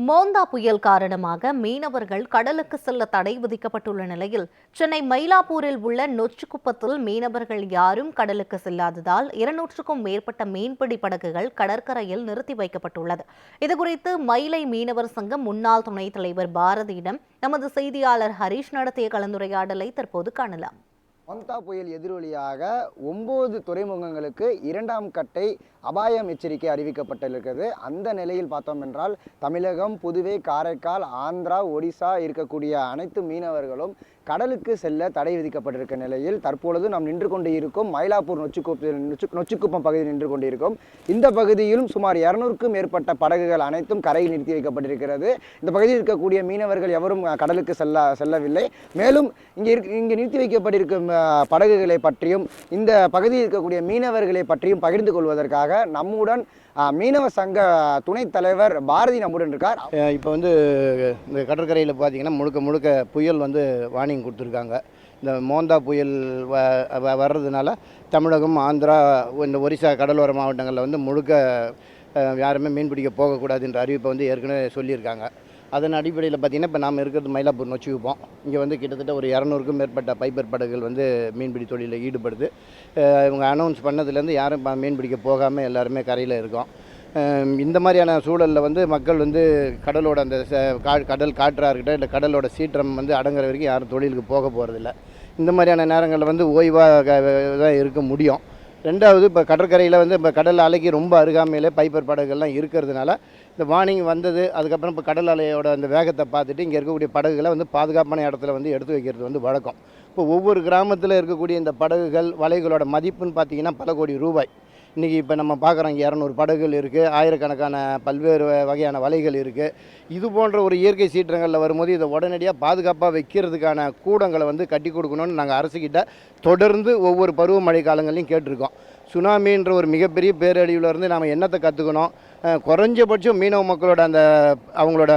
மோந்தா புயல் காரணமாக மீனவர்கள் கடலுக்கு செல்ல தடை விதிக்கப்பட்டுள்ள நிலையில் சென்னை மயிலாப்பூரில் உள்ள நொச்சிக்குப்பத்தில் மீனவர்கள் யாரும் கடலுக்கு செல்லாததால் 200க்கும் மேற்பட்ட மீன்பிடி படகுகள் கடற்கரையில் நிறுத்தி வைக்கப்பட்டுள்ளது. இதுகுறித்து மயிலை மீனவர் சங்க முன்னாள் துணைத் தலைவர் பாரதியிடம் நமது செய்தியாளர் ஹரீஷ் நடத்திய கலந்துரையாடலை தற்போது காணலாம். மோந்தா புயல் எதிரொலியாக 9 துறைமுகங்களுக்கு 2ஆம் கட்டை அபாயம் எச்சரிக்கை அறிவிக்கப்பட்டிருக்கிறது. அந்த நிலையில் பார்த்தோம் என்றால் தமிழகம், புதுவை, காரைக்கால், ஆந்திரா, ஒடிசா இருக்கக்கூடிய அனைத்து மீனவர்களும் கடலுக்கு செல்ல தடை விதிக்கப்பட்டிருக்க நிலையில் தற்பொழுது நாம் நின்று கொண்டு இருக்கும் மயிலாப்பூர் நொச்சிக்குப்பம் பகுதியில் நின்று கொண்டிருக்கும். இந்த பகுதியிலும் சுமார் 200க்கும் மேற்பட்ட படகுகள் அனைத்தும் கரையில் நிறுத்தி வைக்கப்பட்டிருக்கிறது. இந்த பகுதியில் இருக்கக்கூடிய மீனவர்கள் எவரும் கடலுக்கு செல்லவில்லை. மேலும் இங்கே நிறுத்தி வைக்கப்பட்டிருக்கும் படகுகளை பற்றியும் இந்த பகுதியில் இருக்கக்கூடிய மீனவர்களை பற்றியும் பகிர்ந்து கொள்வதற்காக நம்முடன் மீனவ சங்க துணைத் தலைவர் பாரதி நம்முடன் இருக்கார். இப்போ வந்து இந்த கடற்கரையில் பார்த்தீங்கன்னா முழுக்க புயல் வந்து வார்னிங் கொடுத்துருக்காங்க. இந்த மோந்தா புயல் வர்றதுனால தமிழகம், ஆந்திரா, இந்த ஒரிசா கடலோர மாவட்டங்களில் வந்து முழுக்க யாருமே மீன் பிடிக்க போகக்கூடாதுன்ற அறிவிப்பை வந்து ஏற்கனவே சொல்லியிருக்காங்க. அதன் அடிப்படையில் பார்த்திங்கன்னா இப்போ நாம் இருக்கிறது மயிலாப்பூர் நொச்சிக்குப்பம். இங்கே வந்து கிட்டத்தட்ட ஒரு 200க்கும் மேற்பட்ட பைப்பர் படகுகள் வந்து மீன்பிடி தொழிலில் ஈடுபடுது. இவங்க அனௌன்ஸ் பண்ணதுலேருந்து யாரும் மீன் பிடிக்க போகாமல் எல்லாருமே கரையில் இருக்கோம். இந்த மாதிரியான சூழலில் வந்து மக்கள் வந்து கடலோட அந்த கடல் காற்றாக இருக்கட்டும், இல்லை கடலோட சீற்றம் வந்து அடங்குற வரைக்கும் யாரும் தொழிலுக்கு போக போகிறதில்ல. இந்த மாதிரியான நேரங்களில் வந்து ஓய்வாக தான் இருக்க முடியும். ரெண்டாவது, இப்போ கடற்கரையில் வந்து இப்போ கடல் அலைக்கு ரொம்ப அருகாமையிலே பைப்பர் படகுகள்லாம் இருக்கிறதுனால இந்த வார்னிங் வந்தது. அதுக்கப்புறம் இப்போ கடல் அலையோட அந்த வேகத்தை பார்த்துட்டு இங்கே இருக்கக்கூடிய படகுகளை வந்து பாதுகாப்பான இடத்துல வந்து எடுத்து வைக்கிறது வந்து வழக்கம். இப்போ ஒவ்வொரு கிராமத்தில் இருக்கக்கூடிய இந்த படகுகள், வலைகளோட மதிப்புன்னு பார்த்திங்கன்னா பல கோடி ரூபாய். இன்றைக்கி இப்போ நம்ம பார்க்குறோம், இங்கே 200 படகுகள் இருக்குது, ஆயிரக்கணக்கான பல்வேறு வகையான வலைகள் இருக்குது. இது போன்ற ஒரு இயற்கை சீற்றங்களில் வரும்போது இதை உடனடியாக பாதுகாப்பாக வைக்கிறதுக்கான கூடங்களை வந்து கட்டி கொடுக்கணும்னு நாங்கள் அரசுக்கிட்ட தொடர்ந்து ஒவ்வொரு பருவமழை காலங்களையும் கேட்டிருக்கோம். சுனாமின்ற ஒரு மிகப்பெரிய பேரழிவிலேருந்து நாம் என்னத்தை கற்றுக்கணும்? குறைஞ்சபட்சம் மீனவ மக்களோட அந்த அவங்களோட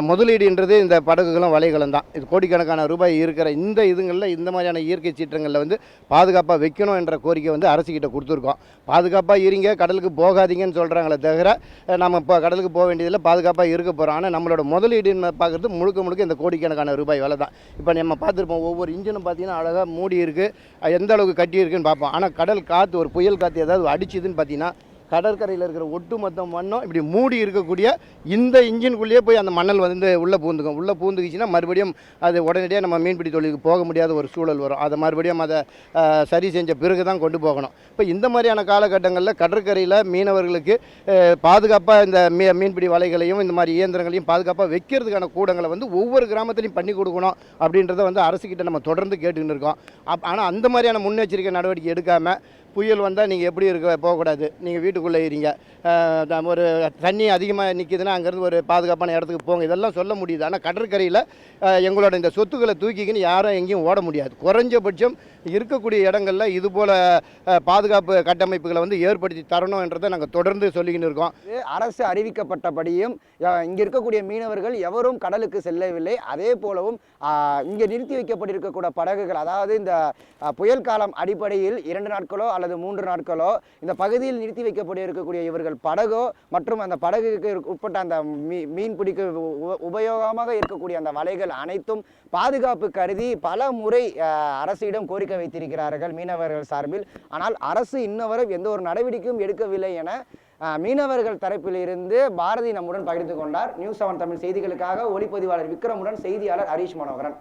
முதலீடுன்றது இந்த படகுகளும் வலைகளும் தான். இது கோடிக்கணக்கான ரூபாய் இருக்கிற இந்த இதுங்களில் இந்த மாதிரியான இயற்கை சீற்றங்களில் வந்து பாதுகாப்பாக வைக்கணும் என்ற கோரிக்கை வந்து அரசுக்கிட்ட கொடுத்துருக்கோம். பாதுகாப்பாக இருங்க, கடலுக்கு போகாதீங்கன்னு சொல்கிறாங்களே தவிர நம்ம இப்போ கடலுக்கு போக வேண்டியதில் பாதுகாப்பாக இருக்க போகிறோம். ஆனால் நம்மளோட முதலீடுன்னு பார்க்குறது முழுக்க இந்த கோடிக்கணக்கான ரூபாய் வேலை தான். இப்போ நம்ம பார்த்துருப்போம், ஒவ்வொரு இன்ஜினும் பார்த்திங்கன்னா அழகாக மூடி இருக்குது, எந்த அளவுக்கு கட்டி இருக்குன்னு பார்ப்போம். ஆனால் கடல் காற்று, ஒரு புயல் காற்று ஏதாவது அடிச்சுதுன்னு பார்த்தீங்கன்னா கடற்கரையில் இருக்கிற ஒட்டுமொத்த மண்ணும் இப்படி மூடி இருக்கக்கூடிய இந்த இன்ஜினுக்குள்ளேயே போய் அந்த மணல் வந்து உள்ளே பூந்துக்குச்சுன்னா மறுபடியும் அது உடனடியாக நம்ம மீன்பிடி தொழிலுக்கு போக முடியாத ஒரு சூழல் வரும். அதை மறுபடியும் அதை சரி செஞ்ச பிறகு தான் கொண்டு போகணும். இப்போ இந்த மாதிரியான காலகட்டங்களில் கடற்கரையில் மீனவர்களுக்கு பாதுகாப்பாக இந்த மீன்பிடி வலைகளையும் இந்த மாதிரி இயந்திரங்களையும் பாதுகாப்பாக வைக்கிறதுக்கான கூடங்களை வந்து ஒவ்வொரு கிராமத்திலையும் பண்ணி கொடுக்கணும் அப்படின்றத வந்து அரசுக்கிட்ட நம்ம தொடர்ந்து கேட்டுக்கிட்டு இருக்கோம். ஆனால் அந்த மாதிரியான முன்னெச்சரிக்கை நடவடிக்கை எடுக்காமல் புயல் வந்தால் நீங்கள் எப்படி போகக்கூடாது, நீங்கள் வீட்டுக்குள்ளே இருங்க, ஒரு தண்ணி அதிகமாக நிற்கிதுன்னா அங்கேருந்து ஒரு பாதுகாப்பான இடத்துக்கு போங்க, இதெல்லாம் சொல்ல முடியுது. ஆனால் கடற்கரையில் எங்களோட இந்த சொத்துக்களை தூக்கிக்கின்னு யாரும் எங்கேயும் ஓட முடியாது. குறைஞ்சபட்சம் இருக்கக்கூடிய இடங்களில் இதுபோல் பாதுகாப்பு கட்டமைப்புகளை வந்து ஏற்படுத்தி தரணும் என்றதை நாங்கள் தொடர்ந்து சொல்லிக்கின்னு இருக்கோம். அரசு அறிவிக்கப்பட்டபடியும் இங்கே இருக்கக்கூடிய மீனவர்கள் எவரும் கடலுக்கு செல்லவில்லை. அதே போலவும் இங்கே நிறுத்தி வைக்கப்பட்டிருக்கக்கூடிய படகுகள், அதாவது இந்த புயல் காலம் அடிப்படையில் 2 நாட்களோ அல்லது 3 நாட்களோ இந்த பகுதியில் நிறுத்தி வைக்கப்பட்டிருக்கக்கூடிய இவர்கள் படகோ மற்றும் அந்த படகுக்கு உட்பட்ட அந்த மீன் பிடிக்க உபயோகமாக இருக்கக்கூடிய அந்த வலைகள் அனைத்தும் பாதுகாப்பு கருதி பல முறை அரசிடம் கோரிக்கை வைத்திருக்கிறார்கள் மீனவர்கள் சார்பில். ஆனால் அரசு இன்னவரை எந்த ஒரு நடவடிக்கையும் எடுக்கவில்லை என மீனவர்கள் தரப்பில் இருந்து பாரதி நம்முடன் பகிர்ந்து கொண்டார். நியூஸ் 7 தமிழ் செய்திகளுக்காக ஒளிப்பதிவாளர் விக்ரமுடன் செய்தியாளர் ஹரீஷ் மனோகரன்.